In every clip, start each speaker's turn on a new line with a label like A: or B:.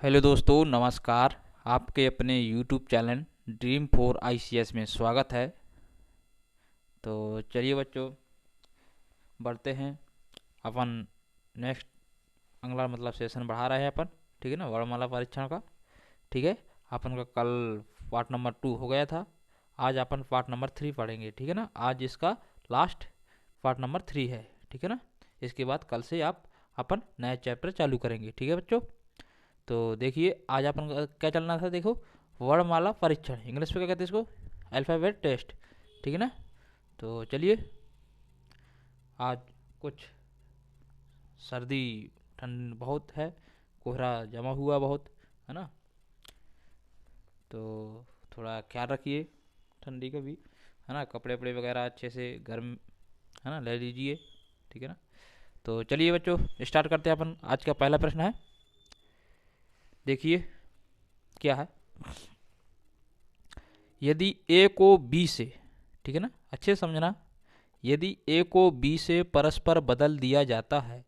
A: Hello दोस्तों, नमस्कार। आपके अपने YouTube channel dream for ICS में स्वागत है। तो चलिए बच्चों, बढ़ते हैं अपन नेक्स्ट अगला सेशन बढ़ा रहे हैं अपन। ठीक है ना, वर्णमाला परीक्षण का। ठीक है, अपन का कल पार्ट नंबर 2 हो गया था। आज अपन पार्ट नंबर 3 पढ़ेंगे। ठीक है ना, आज इसका लास्ट पार्ट नंबर 3 है। ठीक है ना, इसके बाद कल से अपन नया चैप्टर चालू करेंगे। ठीक है बच्चों, तो देखिए आज अपन का क्या चलना था। देखो, वर्णमाला परीक्षण, इंग्लिश में क्या कहते हैं इसको, अल्फ़ाबेट टेस्ट। ठीक है ना, तो चलिए। आज कुछ सर्दी ठंड बहुत है, कोहरा जमा हुआ बहुत है ना, तो थोड़ा ख्याल रखिए ठंडी का भी, है ना। कपड़े वपड़े वगैरह अच्छे से गर्म, है ना, ले लीजिए। ठीक है ना, तो चलिए बच्चों स्टार्ट करते हैं अपन। आज का पहला प्रश्न है, देखिए क्या है। यदि ए को बी से, ठीक है ना, अच्छे से समझना, यदि ए को बी से परस्पर बदल दिया जाता है,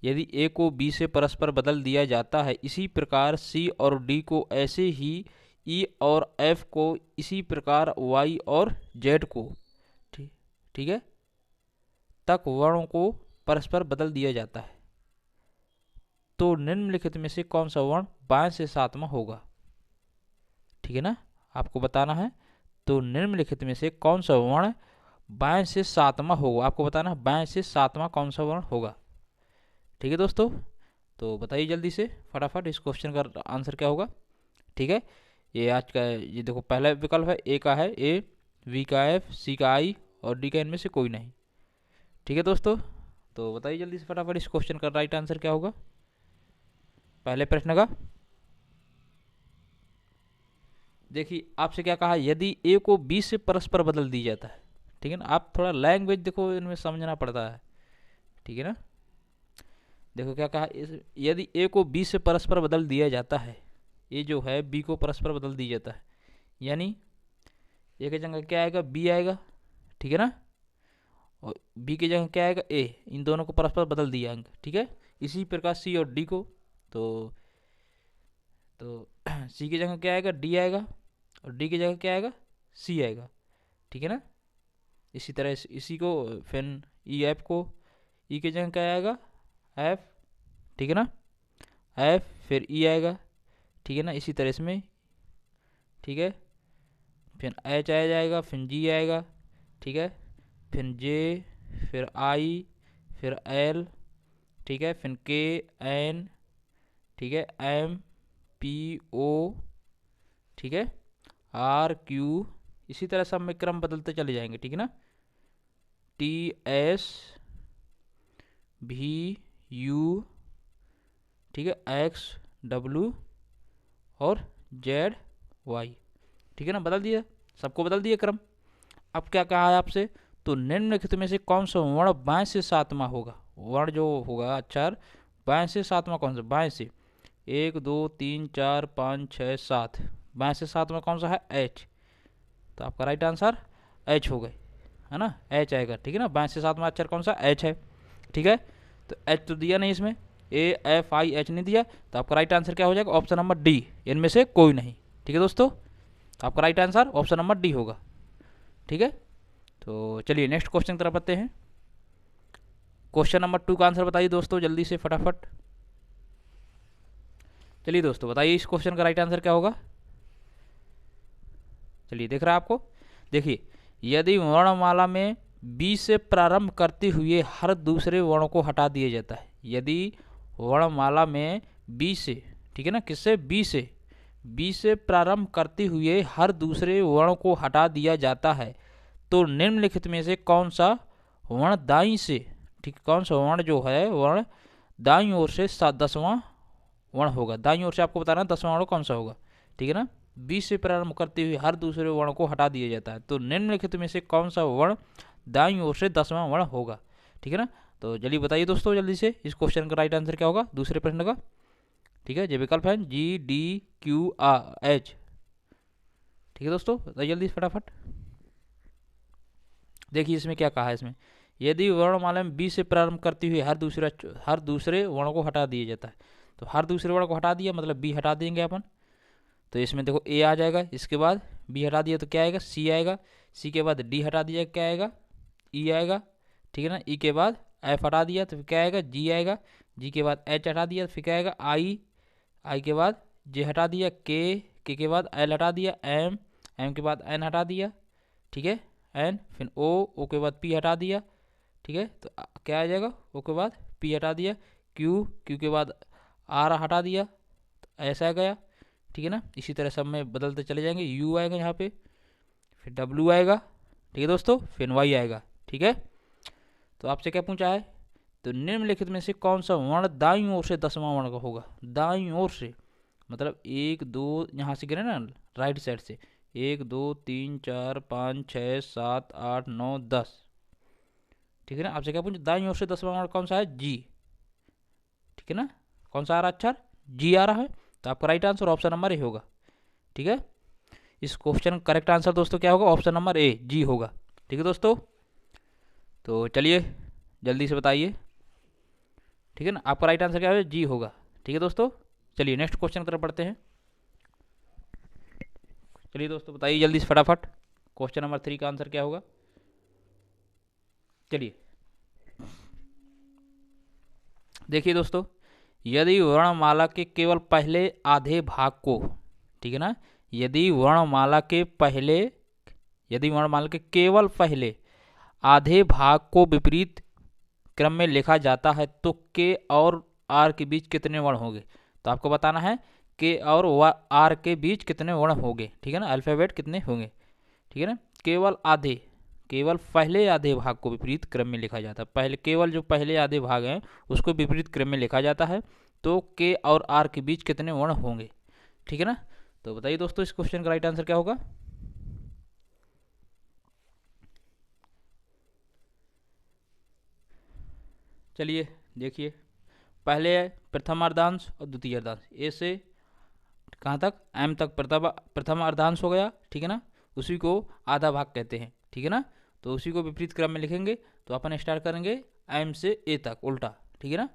A: यदि ए को बी से परस्पर बदल दिया जाता है, इसी प्रकार सी और डी को, ऐसे ही ई और एफ को, इसी प्रकार वाई और जेड को, ठीक ठीक है, तक वर्णों को परस्पर बदल दिया जाता है, तो निम्नलिखित में से कौन सा वर्ण बाएं से सातवां होगा। ठीक है ना, आपको बताना है। तो निम्नलिखित में से कौन सा वर्ण बाएं से सातवां होगा, आपको बताना है बाएं से सातवां कौन सा वर्ण होगा। ठीक है दोस्तों, तो बताइए जल्दी से फटाफट इस क्वेश्चन का आंसर क्या होगा। ठीक है, ये आज का, ये देखो पहला विकल्प है, ए का है ए, बी का एफ, सी का आई और डी का इनमें से कोई नहीं। ठीक है दोस्तों, तो बताइए जल्दी से फटाफट इस क्वेश्चन का राइट आंसर क्या होगा पहले प्रश्न का। देखिए आपसे क्या कहा, यदि ए को बी से परस्पर बदल दी जाता है। ठीक है ना, आप थोड़ा लैंग्वेज देखो इनमें समझना पड़ता है। ठीक है ना, देखो क्या कहा, यदि ए को बी से परस्पर बदल दिया जाता है, ए जो है बी को परस्पर बदल दिया जाता है, यानी ए की जगह क्या आएगा, बी आएगा। ठीक है ना, और बी की जगह क्या आएगा, ए, इन दोनों को परस्पर बदल दिया अंक। ठीक है, इसी प्रकार सी और डी को, तो तो सी की जगह क्या आएगा, डी आएगा, और डी की जगह क्या आएगा, सी आएगा। ठीक है ना, इसी तरह इसी को फिर ई एफ को, ई की जगह क्या आएगा, एफ। ठीक है ना, एफ फिर ई आएगा। ठीक है ना, इसी तरह इसमें, ठीक है, फिर एच आ जाएगा, फिर जी आएगा। ठीक है, फिर जे, फिर आई, फिर एल। ठीक है, फिर के, एन, ठीक है, एम, पी, ओ, ठीक है, आर, क्यू, इसी तरह सब में क्रम बदलते चले जाएंगे। ठीक है ना, टी, एस, भी, यू, ठीक है, एक्स, डब्लू और जेड, वाई। ठीक है ना, बदल दिया, सबको बदल दिया क्रम। अब क्या कहा है आपसे, तो निम्नलिखित में से कौन सा वर्ण बाएं से सातवां होगा, वर्ण जो होगा अक्षर बाएं से सातवां कौन सा, बाएं से 1 2 3 4 5 6 7, बाएं से सातवां कौन सा है, एच। तो आपका राइट आंसर एच हो गए, है ना, एच आएगा। ठीक है ना, बाएं से सातवां अक्षर कौन सा, एच है। ठीक है, तो एच तो दिया नहीं इसमें, ए एफ आई एच नहीं दिया, तो आपका राइट आंसर क्या हो जाएगा, ऑप्शन नंबर डी, इनमें से कोई नहीं। ठीक है दोस्तों, आपका right answer option number D होगा। ठीक है, तो चलिए नेक्स्ट क्वेश्चन की तरफ आते हैं। क्वेश्चन नंबर 2 का आंसर बताइए दोस्तों जल्दी से फटाफट। चलिए दोस्तों बताइए इस क्वेश्चन का राइट आंसर क्या होगा। चलिए दिख रहा है आपको, देखिए, यदि वर्णमाला में बी से प्रारंभ करते हुए हर दूसरे वर्ण को हटा दिया जाता है, यदि वर्णमाला में बी से, ठीक है ना, किससे, बी से प्रारंभ करते हुए हर दूसरे वर्ण को हटा दिया जाता है, तो निम्नलिखित में से कौन सा वर्ण दाईं से, ठीक, कौन सा वर्ण जो है वर्ण दाईं ओर से 10वां वर्ण होगा। दाईं ओर से आपको बताना 10वां वर्ण कौन सा होगा। ठीक है ना, बी से प्रारंभ करते हुए हर दूसरे वर्ण को हटा दिया जाता है, तो निम्नलिखित में से कौन सा वर्ण दाईं ओर से 10वां वर्ण होगा। ठीक है ना, तो जल्दी बताइए दोस्तों जल्दी से इस क्वेश्चन का राइट आंसर क्या होगा दूसरे प्रश्न का। ठीक है, जो विकल्प है जी, डी, क्यू, एच। ठीक है दोस्तों, बताइए जल्दी फटाफट। देखिए इसमें क्या कहा है, इसमें यदि वर्णमाला में बी से प्रारंभ करती हुई हर दूसरे वर्ण को हटा दिया जाता है, तो हर दूसरे वर्ण को हटा दिया, मतलब बी हटा देंगे अपन। तो इसमें देखो ए आ जाएगा, इसके बाद बी हटा दिया तो क्या आएगा, सी आएगा। सी के बाद डी हटा दिया, क्या आएगा, ई आएगा, ठीक है ना। ई के बाद एफ हटा दिया तो फिर क्या आएगा, जी आएगा। जी के बाद एच हटा दिया तो फिर क्या आएगा, आई। आई के बाद जे हटा दिया, के के बाद एल हटा दिया, एम। एम के बाद एन हटा दिया, ठीक है, एन। फिर ओ के बाद पी हटा दिया, ठीक है। तो क्या आ जाएगा, ओ के बाद पी हटा दिया, क्यू के बाद आर हटा दिया, तो ऐसा आ गया, ठीक है ना। इसी तरह सब में बदलते चले जाएंगे। यू आएगा यहाँ पे, फिर डब्ल्यू आएगा, ठीक है दोस्तों, फिर वाई आएगा, ठीक है। तो आपसे क्या पूछा है, तो निम्नलिखित में से कौन सा वर्ण दाईं ओर से 10वां वर्ण का होगा। दाईं ओर से मतलब 1 2 यहाँ से गिरे ना, राइट साइड से 1 2 3 4 5 6 7 8 9 10, ठीक है ना। आपसे क्या पूछा, दाईं ओर से 10वां वर्ण कौन सा है, जी, ठीक है ना। कौन सा आ रहा है अक्षर, जी आ रहा है। तो आपका right answer option number A होगा, ठीक है। इस क्वेश्चन का करेक्ट आंसर दोस्तों क्या होगा, ऑप्शन नंबर ए, जी होगा, ठीक है दोस्तों। तो चलिए जल्दी से बताइए, ठीक है ना, आपका राइट आंसर क्या है, जी होगा, ठीक है दोस्तों। चलिए नेक्स्ट क्वेश्चन की तरफ बढ़ते हैं। चलिए दोस्तों बताइए जल्दी से फटाफट, क्वेश्चन नंबर 3 का आंसर क्या होगा। चलिए देखिए दोस्तों, यदि वर्णमाला के केवल पहले आधे भाग को, ठीक है ना, यदि वर्णमाला के केवल पहले आधे भाग को विपरीत क्रम में लिखा जाता है तो के और आर के बीच कितने वर्ण होंगे। तो आपको बताना है के और आर के बीच कितने वर्ण होंगे, ठीक है ना, अल्फाबेट कितने होंगे, ठीक है ना। केवल पहले आधे भाग को विपरीत क्रम में लिखा जाता है, पहले केवल जो पहले आधे भाग हैं उसको विपरीत क्रम में लिखा जाता है, तो के और आर के बीच कितने वर्ण होंगे, ठीक है ना। तो बताइए दोस्तों इस क्वेश्चन का राइट आंसर क्या होगा। चलिए देखिए, पहले है प्रथम अर्धांश और द्वितीय अर्धांश, ए से कहाँ तक, एम तक प्रथम अर्धांश हो गया, ठीक है ना, उसी को आधा भाग कहते हैं, ठीक है ना। तो उसी को विपरीत क्रम में लिखेंगे, तो अपन स्टार्ट करेंगे एम से ए तक उल्टा, ठीक है ना।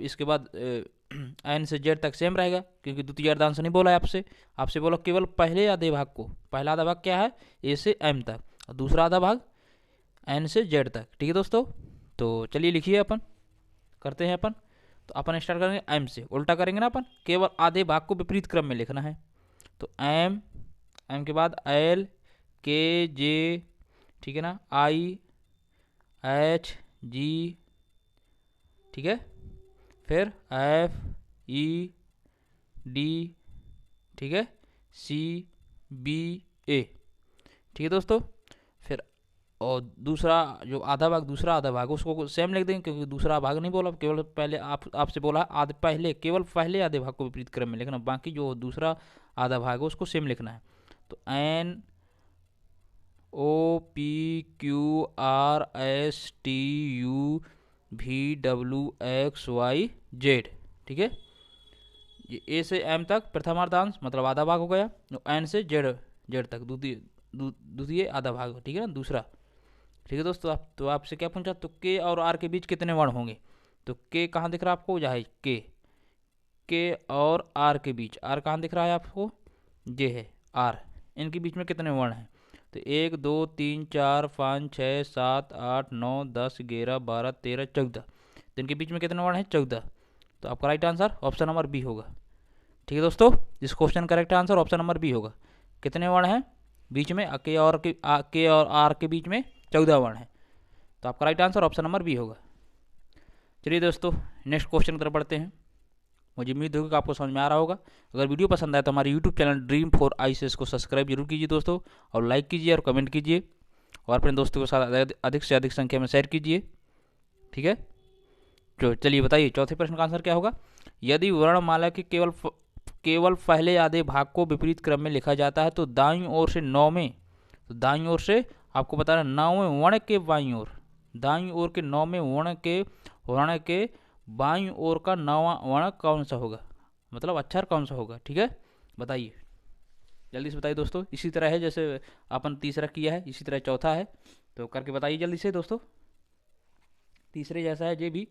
A: इसके बाद एन से जेड तक सेम रहेगा, क्योंकि द्वितीय अर्धांश नहीं बोला है आपसे बोला केवल पहले आधे भाग को। पहला आधा भाग क्या है, ए से एम तक, और दूसरा आधा भाग एन से जेड तक, ठीक है दोस्तों। तो चलिए लिखिए, अपन करते हैं अपन। तो अपन स्टार्ट करेंगे एम से, उल्टा करेंगे ना अपन, केवल आधे भाग को विपरीत क्रम में लिखना है। तो एम के बाद एल के जे, ठीक है ना, आई एच जी, ठीक है, फिर एफ ई डी, ठीक है, सी बी ए, ठीक है दोस्तों। फिर और दूसरा आधा भाग उसको सेम लिख देंगे, क्योंकि दूसरा भाग नहीं बोला, केवल पहले आपसे बोला केवल पहले आधे भाग को विपरीत क्रम में लिखना, बाकी जो दूसरा आधा भाग है उसको सेम लिखना है। तो N O P Q R S T U V W X Y Z, ठीक है। ये ए से एम तक प्रथमार्धांश मतलब आधा भाग हो गया, एन से जेड तक द्वितीय आधा भाग, ठीक है ना, दूसरा, ठीक है दोस्तों। तो आपसे क्या पूछा, तो के और आर के बीच कितने वर्ण होंगे। तो के कहाँ दिख रहा है आपको, यहाँ के और आर के बीच, आर कहाँ दिख रहा है आपको, ये है आर, इनके बीच में कितने वर्ण हैं। तो 1 2 3 4 5 6 7 8 9 10 11 12 13 14, तो इनके बीच में कितने वर्ण हैं, 14। तो आपका right answer option number B होगा, ठीक है दोस्तों। इस question correct answer option number B होगा। कितने वर्ण हैं बीच में, के और आर के बीच में 14 वर्ण हैं, तो आपका right answer option number B होगा। चलिए दोस्तों नेक्स्ट क्वेश्चन की तरफ बढ़ते हैं। मुझे उम्मीद होगी कि आपको समझ में आ रहा होगा। अगर वीडियो पसंद आए तो हमारे YouTube channel dream for ICS को सब्सक्राइब जरूर कीजिए दोस्तों, और लाइक कीजिए और कमेंट कीजिए, और अपने दोस्तों के साथ अधिक से अधिक संख्या में शेयर कीजिए, ठीक है। तो चलिए बताइए चौथे प्रश्न का आंसर क्या होगा। यदि वर्णमाला के केवल पहले आधे भाग को विपरीत क्रम में लिखा जाता है तो दाईं ओर से 9वें, तो दाईं ओर से आपको बताना 9वें वर्ण के बाईं ओर, दाईं ओर के 9वें वर्ण के बाईं ओर का 9वां वर्ण कौन सा होगा, मतलब अक्षर कौन सा होगा, ठीक है। बताइए जल्दी से बताइए दोस्तों। इसी तरह है जैसे अपन तीसरा किया है, इसी तरह चौथा है, तो करके बताइए जल्दी से दोस्तों। तीसरे जैसा है ये भी।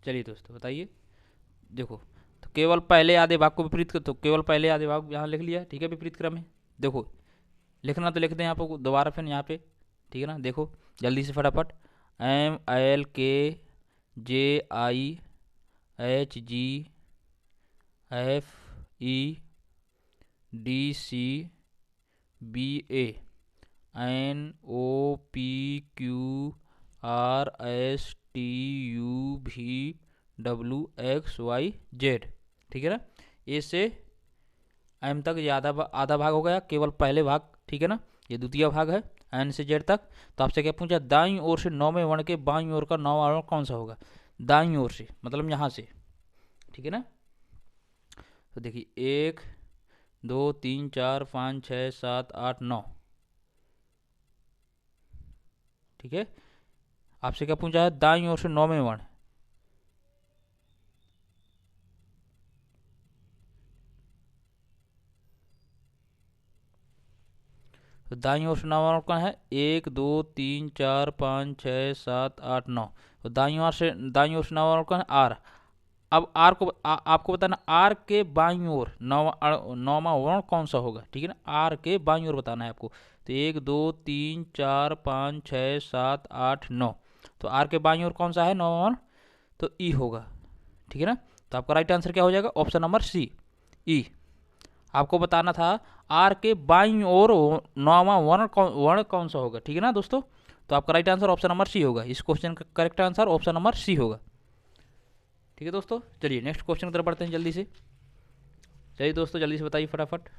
A: चलिए दोस्तों बताइए। देखो तो केवल पहले आधे भाग को विपरीत कर, तो केवल पहले आधे भाग यहाँ लिख लिया, ठीक है, विपरीत क्रम है। देखो लिखना तो लिखते हैं यहाँ पर दोबारा फिर यहाँ पे, ठीक है ना। देखो जल्दी से फटाफट, MILKJIHGFEDCBA, ठीक है ना। ए से एम तक ये आधा भाग हो गया, केवल पहले भाग, ठीक है ना, ये द्वितीय भाग है एन से जेड तक। तो आपसे क्या पूछा, दाईं ओर से 9वें वर्ण के बाईं ओर का 9वां वर्ण कौन सा होगा। दाईं ओर से मतलब यहाँ से, ठीक है ना। तो देखिए 1 2 3 4 5 6 7 8 9, ठीक है। आपसे क्या पूछा है, दाईं ओर से 9वें वर्ण, तो दाईं ओर से 9वां वर्ण कौन है, 1 2 3 4 5 6 7 8 9। तो दाईं ओर से 9वां वर्ण कौन है, आर। अब आर को आपको बताना, आर के बाईं ओर 9वां वर्ण कौन सा होगा, ठीक है ना। आर के बाईं ओर बताना है आपको। तो 1 2 3 4 5 6 7 8 9, तो आर के बाईं ओर कौन सा है 9वां वर्ण, तो ई होगा, ठीक है ना। तो आपका राइट आंसर क्या हो जाएगा, ऑप्शन नंबर सी, ई। आपको बताना था आर के बाईं ओर 9वां वर्ण कौन सा होगा, ठीक है ना दोस्तों। तो आपका right answer option number C होगा, इस क्वेश्चन का correct answer option number C होगा, ठीक है दोस्तों। चलिए नेक्स्ट क्वेश्चन की तरफ बढ़ते हैं जल्दी से। चलिए दोस्तों जल्दी से बताइए फटाफट।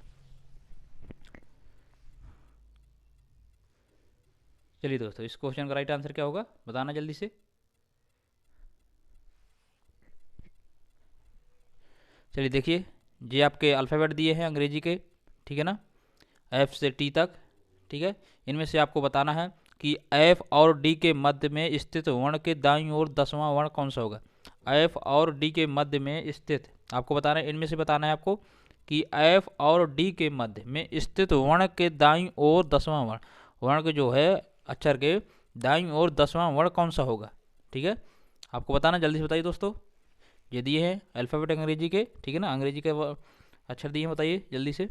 A: चलिए दोस्तों इस क्वेश्चन का राइट आंसर क्या होगा, बताना जल्दी से। चलिए देखिए, ये आपके अल्फ़ाबेट दिए हैं अंग्रेजी के, ठीक है ना, एफ से टी तक, ठीक है। इनमें से आपको बताना है कि एफ और डी के मध्य में स्थित वर्ण के दाईं ओर 10वां वर्ण कौन सा होगा। एफ और डी के मध्य में स्थित, आपको बताना है, इनमें से बताना है आपको कि एफ और डी के मध्य में स्थित वर्ण के दाईं ओर 10वां वर्ण, वर्ण के जो है अक्षर के दाईं ओर 10वां वर्ण कौन सा होगा, ठीक है। आपको बताना, जल्दी से बताइए दोस्तों। ये दिए हैं अल्फ़ाबेट अंग्रेजी के, ठीक है ना, अंग्रेजी के अक्षर दिए हैं, बताइए जल्दी से।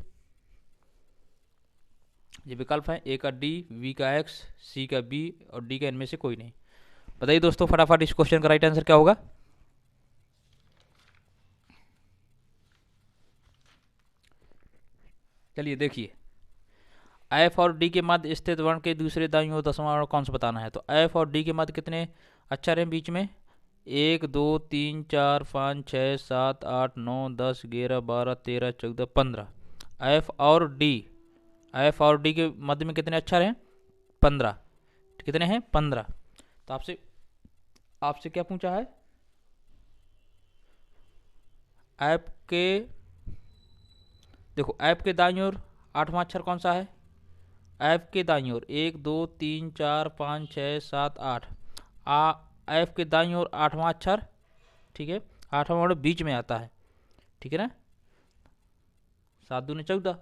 A: ये विकल्प हैं, ए का डी, वी का एक्स, सी का बी और डी का इनमें से कोई नहीं। बताइए दोस्तों फटाफट इस क्वेश्चन का राइट आंसर क्या होगा। चलिए देखिए, एफ और डी के मध्य स्थित वर्ण के दूसरे दाईं ओर 10वां वर्ण कौन सा बताना है। तो एफ और डी के मध्य कितने अक्षर हैं बीच में, 1 2 3 4 5 6 7 8 9 10 11 12 13 14 15। एफ और डी के मध्य में कितने अक्षर हैं, 15, कितने हैं 15। तो आपसे आपसे क्या पूछा है, ऐप के, देखो ऐप के दाईं ओर 8वां अक्षर कौन सा है, ऐप के दाईं ओर 1 2 3 4 5 6 7 8, ऐप के दाईं ओर 8वां अक्षर, ठीक है, 8वां वर्ण बीच में आता है, ठीक है ना, 7 दूनी 14,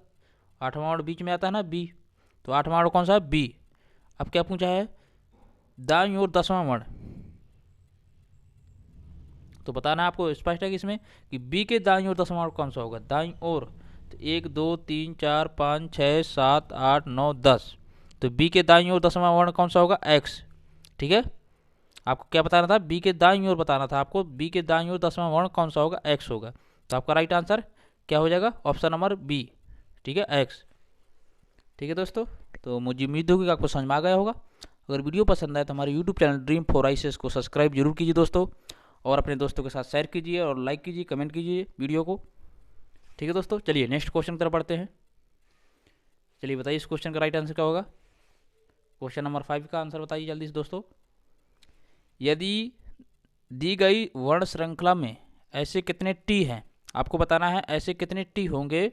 A: 8वां वर्ण बीच में आता है ना, बी। तो 8वां वर्ण कौन सा है, बी। अब क्या पूछा है, दाईं ओर 10वां वर्ण, तो बताना आपको स्पष्ट है कि इसमें कि बी के दाईं ओर 10वां वर्ण कौन सा होगा, दाईं ओर। तो 1 2 3 4 5 6 7 8 9 10, तो बी के दाईं ओर 10वां वर्ण कौन सा होगा, एक्स, ठीक है। आपको क्या बताना था, बी के दाईं ओर बताना था आपको, बी के दाईं ओर 10वां वर्ण कौन सा होगा, एक्स होगा। तो आपका राइट आंसर क्या हो जाएगा, ऑप्शन नंबर बी, ठीक है, एक्स, ठीक है दोस्तों। तो मुझे उम्मीद होगी कि आपको समझ में आ गया होगा। अगर वीडियो पसंद आए तो हमारे YouTube channel dream for ICS को सब्सक्राइब जरूर कीजिए दोस्तों, और अपने दोस्तों के साथ शेयर कीजिए और लाइक कीजिए, कमेंट कीजिए वीडियो को, ठीक है दोस्तों। चलिए नेक्स्ट क्वेश्चन की तरफ बढ़ते हैं। चलिए बताइए इस क्वेश्चन का राइट आंसर क्या होगा। क्वेश्चन नंबर 5 का आंसर बताइए जल्दी से दोस्तों। यदि दी गई वर्ण श्रृंखला में ऐसे कितने टी हैं, आपको बताना है ऐसे कितने टी होंगे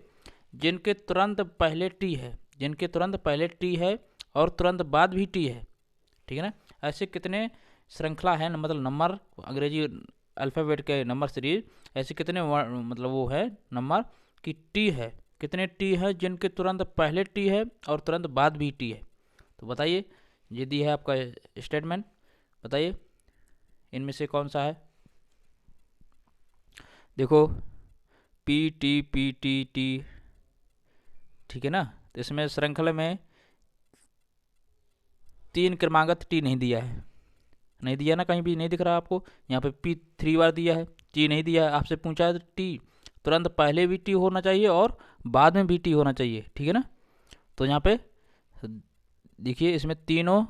A: जिनके तुरंत पहले टी है, जिनके तुरंत पहले टी है और तुरंत बाद भी टी है, ठीक है ना। ऐसे कितने श्रृंखला है, मतलब नंबर, अंग्रेजी अल्फ़ाबेट के नंबर सीरीज, ऐसे कितने मतलब वो है नंबर कि टी है, कितने टी है जिनके तुरंत पहले टी है और तुरंत बाद भी टी है। तो बताइए, ये दी है आपका स्टेटमेंट, बताइए इनमें से कौन सा है। देखो P T P T T, ठीक है ना। तो इसमें श्रृंखला में 3 क्रमागत टी नहीं दिया है, नहीं दिया ना, कहीं भी नहीं दिख रहा आपको। यहाँ पे पी 3 बार दिया है, टी नहीं दिया है। आपसे पूछा है तो टी तुरंत पहले भी टी होना चाहिए और बाद में भी टी होना चाहिए, ठीक है ना। तो यहाँ पे देखिए इसमें तीनों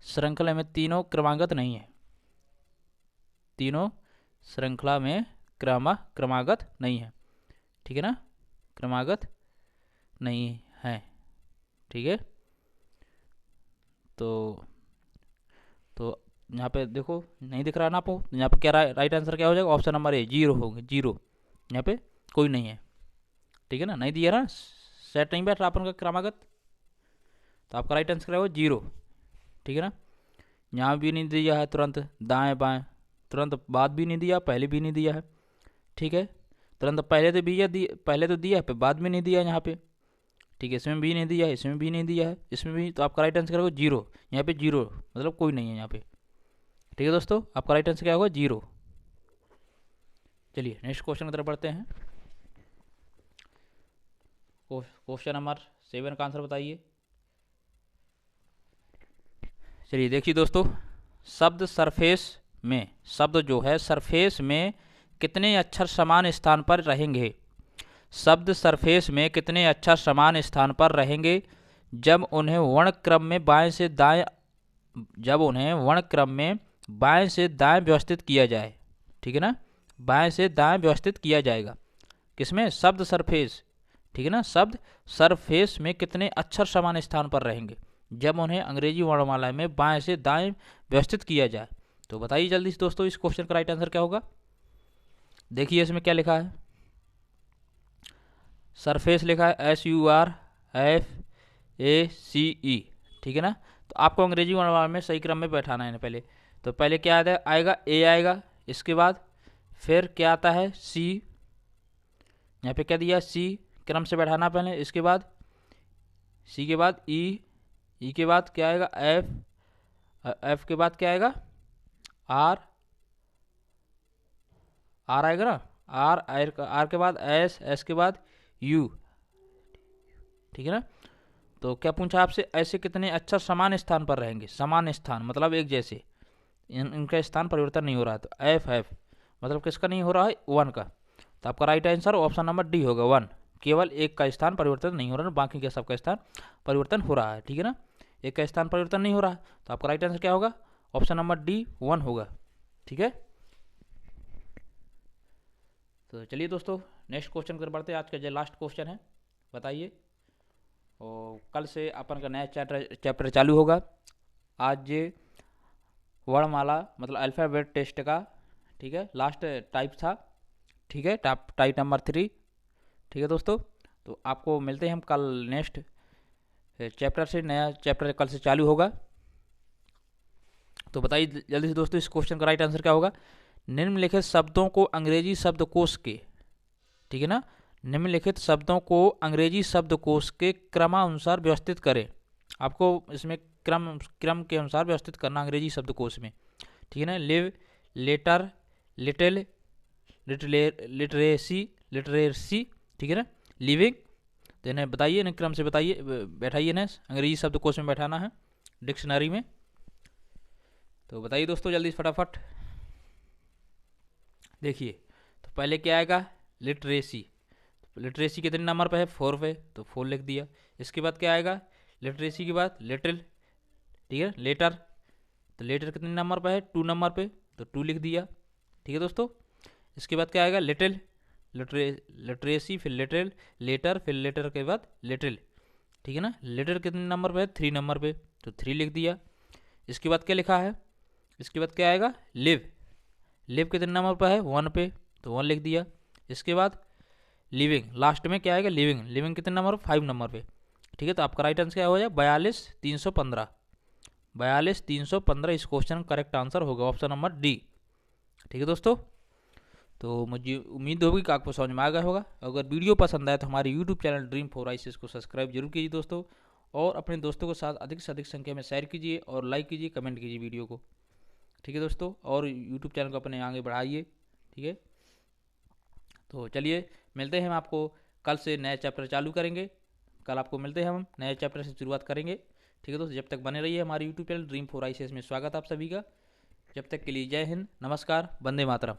A: श्रृंखला में तीनों क्रमागत नहीं है, तीनों श्रृंखला में क्रमागत नहीं है, ठीक है ना, क्रमागत नहीं है, ठीक है। तो यहाँ पे देखो नहीं दिख रहा ना आपको, यहाँ पे क्या राइट आंसर क्या हो जाएगा, ऑप्शन नंबर ए 0 होगा, 0। यहाँ पे कोई नहीं है, ठीक है ना, नहीं दिया ना, सेट नहीं बैठ रहा अपन का क्रमागत, तो आपका राइट आंसर क्या होगा 0, ठीक है ना। यहाँ भी नहीं दिया है तुरंत दाएं बाएं, तुरंत बाद भी नहीं दिया, पहले भी नहीं दिया है, ठीक है। तुरंत पहले तो दिया, पहले तो दिया है, बाद में नहीं दिया यहाँ पे, ठीक है। इसमें भी नहीं दिया है, इसमें भी नहीं दिया है, इसमें भी, तो आपका राइट आंसर होगा 0। यहाँ पे 0 मतलब कोई नहीं है यहाँ पे, ठीक है दोस्तों, आपका राइट आंसर क्या होगा 0। चलिए नेक्स्ट क्वेश्चन की तरफ बढ़ते हैं। क्वेश्चन नंबर 7 का आंसर बताइए। चलिए देखिए दोस्तों, शब्द सरफेस में, शब्द जो है सरफेस में कितने अक्षर समान स्थान पर रहेंगे। शब्द सरफेस में कितने अक्षर समान स्थान पर रहेंगे जब उन्हें वर्णक्रम में बाएं से दाएं, जब उन्हें वर्णक्रम में बाएं से दाएं व्यवस्थित किया जाए, ठीक है ना, बाएं से दाएं व्यवस्थित किया जाएगा। किसमें, शब्द सरफेस, ठीक है ना। शब्द सरफेस में कितने अक्षर समान स्थान पर रहेंगे जब उन्हें अंग्रेजी वर्णमाला में बाएं से दाएं व्यवस्थित किया जाए। तो बताइए जल्दी से दोस्तों इस क्वेश्चन का राइट आंसर क्या होगा। देखिए इसमें क्या लिखा है, सरफेस लिखा है SURFACE, ठीक है ना। तो आपको अंग्रेजी वर्णमाला में सही क्रम में बैठाना है पहले। तो पहले क्या आएगा, ए आएगा, इसके बाद फिर क्या आता है सी, यहाँ पे क्या दिया सी, क्रम से बैठाना पहले, इसके बाद सी के बाद ई, ई के बाद क्या आएगा एफ, एफ के बाद क्या आएगा आर, आर आएगा ना, आर, आर के बाद एस, एस के बाद यू, ठीक है ना। तो क्या पूछा आपसे, ऐसे कितने अक्षर समान स्थान पर रहेंगे, समान स्थान मतलब एक जैसे, इनका स्थान परिवर्तन नहीं हो रहा है। तो एफ एफ मतलब किसका नहीं हो रहा है, 1 का। तो आपका right answer option number D होगा 1, केवल एक का स्थान परिवर्तन नहीं हो रहा है, बाकी के सबका स्थान परिवर्तन हो रहा है, ठीक है ना, एक का स्थान परिवर्तन नहीं हो रहा है। तो आपका राइट आंसर क्या होगा, ऑप्शन नंबर डी 1 होगा, ठीक है। तो चलिए दोस्तों नेक्स्ट क्वेश्चन कर बढ़ते हैं, आज का जो लास्ट क्वेश्चन है, बताइए। और कल से अपन का नया चैप्टर चालू होगा। आज वर्णमाला मतलब अल्फ़ाबेट टेस्ट का, ठीक है, लास्ट टाइप था, ठीक है, टाइप नंबर 3, ठीक है दोस्तों। तो आपको मिलते हैं हम कल नेक्स्ट चैप्टर से, नया चैप्टर कल से चालू होगा। तो बताइए जल्दी से दोस्तों इस क्वेश्चन का राइट आंसर क्या होगा। निम्नलिखित शब्दों को अंग्रेजी शब्दकोश के, ठीक है ना, निम्नलिखित शब्दों को अंग्रेजी शब्दकोश के क्रमानुसार व्यवस्थित करें। आपको इसमें क्रम के अनुसार व्यवस्थित करना अंग्रेजी शब्दकोश में, ठीक है ना। लिव, लेटर, लिटिल, लिटरेसी, ठीक है ना, लिविंग। तो इन्हें बताइए, इन्हें क्रम से बताइए, बैठाइए, इन्हें अंग्रेजी शब्दकोश में बैठाना है, डिक्शनरी में। तो बताइए दोस्तों जल्दी फटाफट। देखिए तो पहले क्या आएगा, लिटरेसी, लिटरेसी कितने नंबर पे है, 4 पे, तो 4 लिख दिया। इसके बाद क्या आएगा, लिटरेसी के बाद लिटिल, ठीक है, लेटर, तो लेटर कितने नंबर पे है, 2 नंबर पे, तो 2 लिख दिया, ठीक है दोस्तों। इसके बाद क्या आएगा, लिटिल, लिटरेसी, फिर लिटिल, लेटर, फिर लेटर के बाद लिटिल, ठीक है ना। लेटर कितने नंबर पे है, 3 नंबर पे, तो 3 लिख दिया। इसके बाद क्या लिखा है, इसके बाद क्या आएगा, लिव, लिव कितने नंबर पर है, 1 पे, तो 1 लिख दिया। इसके बाद लिविंग, लास्ट में क्या आएगा, लिविंग, लिविंग कितने नंबर, 5 नंबर पे, ठीक है। तो आपका राइट आंसर क्या हो जाए, 42,315, 42,315 इस क्वेश्चन का करेक्ट आंसर होगा, ऑप्शन नंबर डी, ठीक है दोस्तों। तो मुझे उम्मीद होगी कि आपको समझ में आ गया होगा। अगर वीडियो पसंद आए तो हमारे YouTube channel dream for ICS को सब्सक्राइब जरूर कीजिए दोस्तों, और अपने दोस्तों के साथ अधिक से अधिक संख्या में शेयर कीजिए और लाइक कीजिए, कमेंट कीजिए वीडियो को, ठीक है दोस्तों। और यूट्यूब चैनल को अपने आगे बढ़ाइए, ठीक है। तो चलिए मिलते हैं, हम आपको कल से नए चैप्टर चालू करेंगे। कल आपको मिलते हैं, हम नए चैप्टर से शुरुआत करेंगे। ठीक है दोस्तों, जब तक बने रहिए हमारे YouTube channel dream for ICS में। स्वागत आप सभी का। जब तक के लिए जय हिंद, नमस्कार, वंदे मातरम।